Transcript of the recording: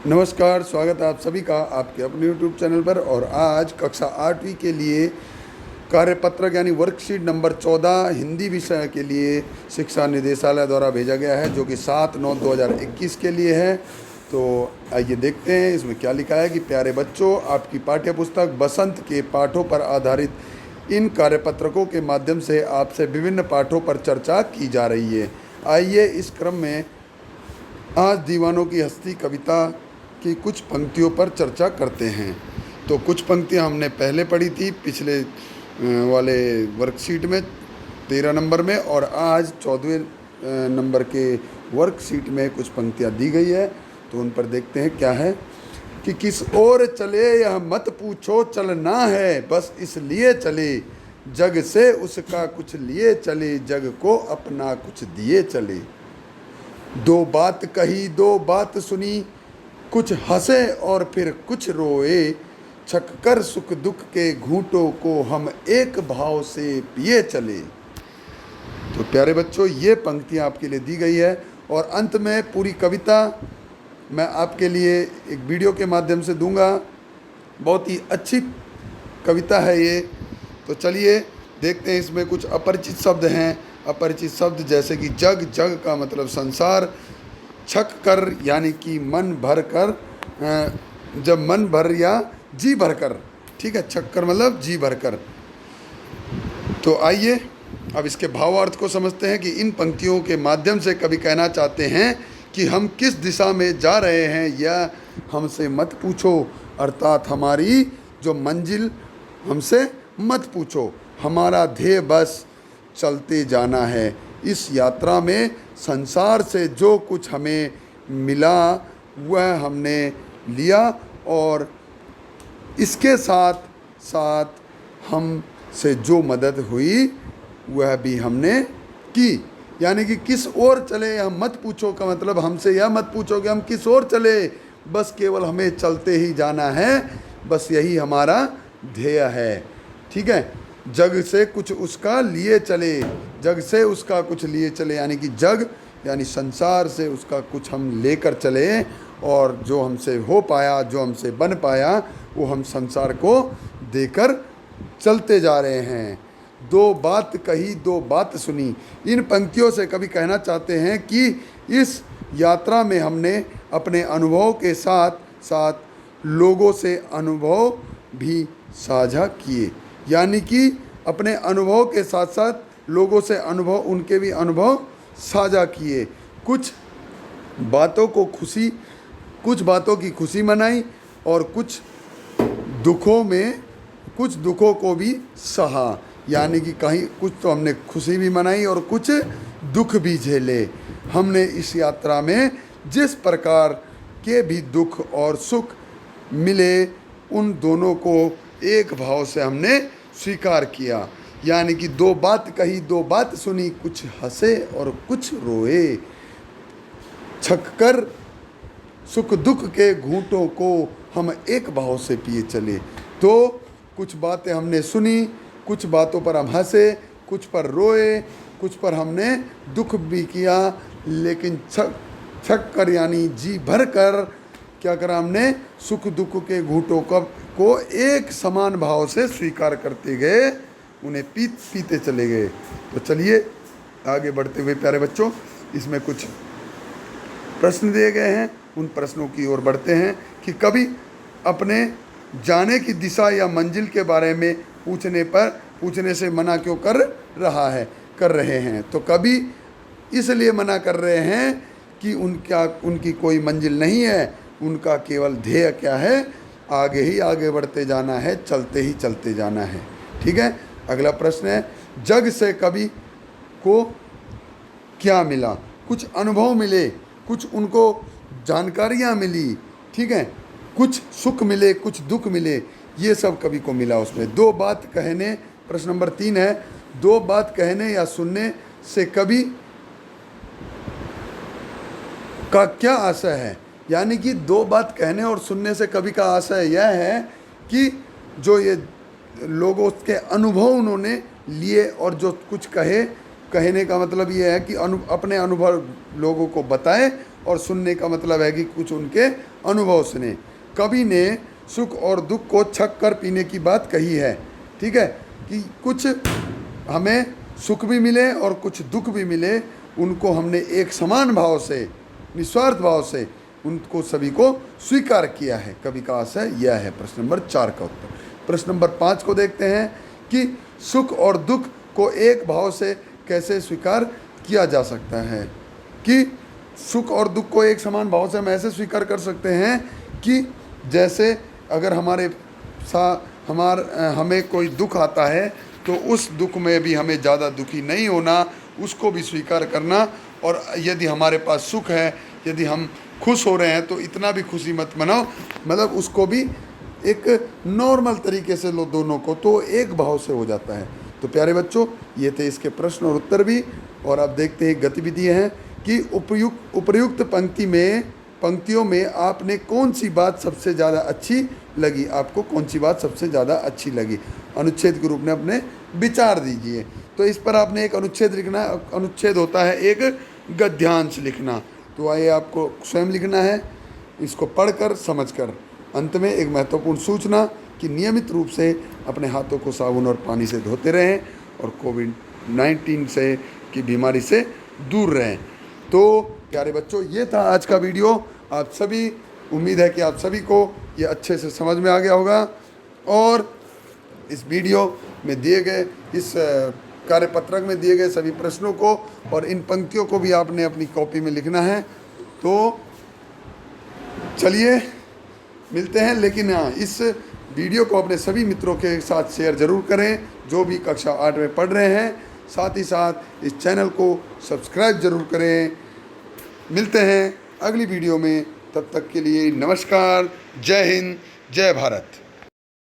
नमस्कार, स्वागत है आप सभी का आपके अपने YouTube चैनल पर। और आज कक्षा 8वीं के लिए कार्यपत्रक यानी वर्कशीट नंबर 14 हिंदी विषय के लिए शिक्षा निदेशालय द्वारा भेजा गया है, जो कि 7/9/2021 के लिए है। तो आइए देखते हैं इसमें क्या लिखा है कि प्यारे बच्चों, आपकी पाठ्य पुस्तक बसंत के पाठों पर आधारित इन कार्यपत्रकों के माध्यम से आपसे विभिन्न पाठों पर चर्चा की जा रही है। आइए इस क्रम में आज दीवानों की हस्ती कविता की कुछ पंक्तियों पर चर्चा करते हैं। तो कुछ पंक्तियां हमने पहले पढ़ी थी पिछले वाले वर्कशीट में 13 नंबर में, और आज 14वें नंबर के वर्कशीट में कुछ पंक्तियां दी गई है। तो उन पर देखते हैं क्या है कि किस ओर चले यह मत पूछो, चलना है बस इसलिए चले, जग से उसका कुछ लिए चले, जग को अपना कुछ दिए चले। दो बात कही दो बात सुनी, कुछ हंसे और फिर कुछ रोए, छककर सुख दुख के घूंटों को हम एक भाव से पिए चले। तो प्यारे बच्चों, ये पंक्तियाँ आपके लिए दी गई है, और अंत में पूरी कविता मैं आपके लिए एक वीडियो के माध्यम से दूंगा। बहुत ही अच्छी कविता है ये। तो चलिए देखते हैं। इसमें कुछ अपरिचित शब्द हैं। अपरिचित शब्द जैसे कि जग, जग का मतलब संसार, छक कर यानी कि मन भर कर, जब मन भर या जी भर कर, ठीक है, छक कर मतलब जी भर कर। तो आइए अब इसके भावार्थ को समझते हैं कि इन पंक्तियों के माध्यम से कवि कहना चाहते हैं कि हम किस दिशा में जा रहे हैं यह हमसे मत पूछो, अर्थात हमारी जो मंजिल हमसे मत पूछो, हमारा ध्येय बस चलते जाना है। इस यात्रा में संसार से जो कुछ हमें मिला वह हमने लिया, और इसके साथ साथ हमसे जो मदद हुई वह भी हमने की। यानी कि किस ओर चले यह मत पूछो का मतलब हमसे यह मत पूछो कि हम किस ओर चले, बस केवल हमें चलते ही जाना है, बस यही हमारा ध्येय है। ठीक है। जग से कुछ उसका लिए चले, जग से उसका कुछ लिए चले, यानी कि जग यानी संसार से उसका कुछ हम लेकर चले, और जो हमसे हो पाया, जो हमसे बन पाया, वो हम संसार को देकर चलते जा रहे हैं। दो बात कही दो बात सुनी, इन पंक्तियों से कभी कहना चाहते हैं कि इस यात्रा में हमने अपने अनुभव के साथ साथ लोगों से अनुभव भी साझा किए। यानी कि अपने अनुभव के साथ साथ लोगों से अनुभव, उनके भी अनुभव साझा किए। कुछ बातों की खुशी मनाई, और कुछ दुखों को भी सहा। यानी कि कहीं कुछ तो हमने खुशी भी मनाई और कुछ दुख भी झेले। हमने इस यात्रा में जिस प्रकार के भी दुख और सुख मिले, उन दोनों को एक भाव से हमने स्वीकार किया। यानी कि दो बात कही दो बात सुनी, कुछ हंसे और कुछ रोए, छककर सुख दुख के घूंटों को हम एक भाव से पिए चले। तो कुछ बातें हमने सुनी, कुछ बातों पर हम हंसे, कुछ पर रोए, कुछ पर हमने दुख भी किया, लेकिन छक कर यानी जी भर कर क्या करा, हमने सुख दुख के घूंटों को एक समान भाव से स्वीकार करते गए, उन्हें पीते चले गए। तो चलिए आगे बढ़ते हुए प्यारे बच्चों, इसमें कुछ प्रश्न दिए गए हैं, उन प्रश्नों की ओर बढ़ते हैं कि कभी अपने जाने की दिशा या मंजिल के बारे में पूछने से मना क्यों कर रहे हैं। तो कभी इसलिए मना कर रहे हैं कि उनकी कोई मंजिल नहीं है, उनका केवल ध्येय क्या है, आगे ही आगे बढ़ते जाना है, चलते ही चलते जाना है। ठीक है। अगला प्रश्न है, जग से कवि को क्या मिला? कुछ अनुभव मिले, कुछ उनको जानकारियाँ मिली, ठीक है, कुछ सुख मिले, कुछ दुख मिले, ये सब कवि को मिला उसमें। दो बात कहने, प्रश्न नंबर 3 है, दो बात कहने या सुनने से कवि का क्या आशय है? यानी कि दो बात कहने और सुनने से कवि का आशय यह है कि जो ये लोगों के अनुभव उन्होंने लिए और जो कुछ कहने का मतलब ये है कि अपने अनुभव लोगों को बताए और सुनने का मतलब है कि कुछ उनके अनुभव सुने। कवि ने सुख और दुख को छक कर पीने की बात कही है, ठीक है, कि कुछ हमें सुख भी मिले और कुछ दुख भी मिले, उनको हमने एक समान भाव से, निस्वार्थ भाव से उनको सभी को स्वीकार किया है। कवि का आशय यह है। प्रश्न नंबर 4 का उत्तर। प्रश्न नंबर 5 को देखते हैं कि सुख और दुख को एक भाव से कैसे स्वीकार किया जा सकता है। कि सुख और दुख को एक समान भाव से हम ऐसे स्वीकार कर सकते हैं कि जैसे अगर हमें कोई दुख आता है तो उस दुख में भी हमें ज़्यादा दुखी नहीं होना, उसको भी स्वीकार करना। और यदि हमारे पास सुख है, यदि हम खुश हो रहे हैं तो इतना भी खुशी मत मनाओ, मतलब उसको भी एक नॉर्मल तरीके से लो दोनों को, तो एक भाव से हो जाता है। तो प्यारे बच्चों, ये थे इसके प्रश्न और उत्तर भी। और अब देखते हैं गतिविधियाँ हैं कि उपर्युक्त पंक्तियों में आपने कौन सी बात सबसे ज़्यादा अच्छी लगी, आपको कौन सी बात सबसे ज़्यादा अच्छी लगी। अनुच्छेद के रूप में अपने विचार दीजिए। तो इस पर आपने एक अनुच्छेद लिखना है। अनुच्छेद होता है एक गद्यांश लिखना। तो आइए आपको स्वयं लिखना है, इसको पढ़कर समझकर। अंत में एक महत्वपूर्ण सूचना कि नियमित रूप से अपने हाथों को साबुन और पानी से धोते रहें और कोविड-19 से की बीमारी से दूर रहें। तो प्यारे बच्चों, ये था आज का वीडियो। आप सभी, उम्मीद है कि आप सभी को ये अच्छे से समझ में आ गया होगा। और इस वीडियो में दिए गए, इस कार्यपत्रक में दिए गए सभी प्रश्नों को और इन पंक्तियों को भी आपने अपनी कॉपी में लिखना है। तो चलिए मिलते हैं। लेकिन हाँ, इस वीडियो को अपने सभी मित्रों के साथ शेयर ज़रूर करें जो भी कक्षा 8 में पढ़ रहे हैं। साथ ही साथ इस चैनल को सब्सक्राइब जरूर करें। मिलते हैं अगली वीडियो में, तब तक के लिए नमस्कार। जय हिंद, जय भारत।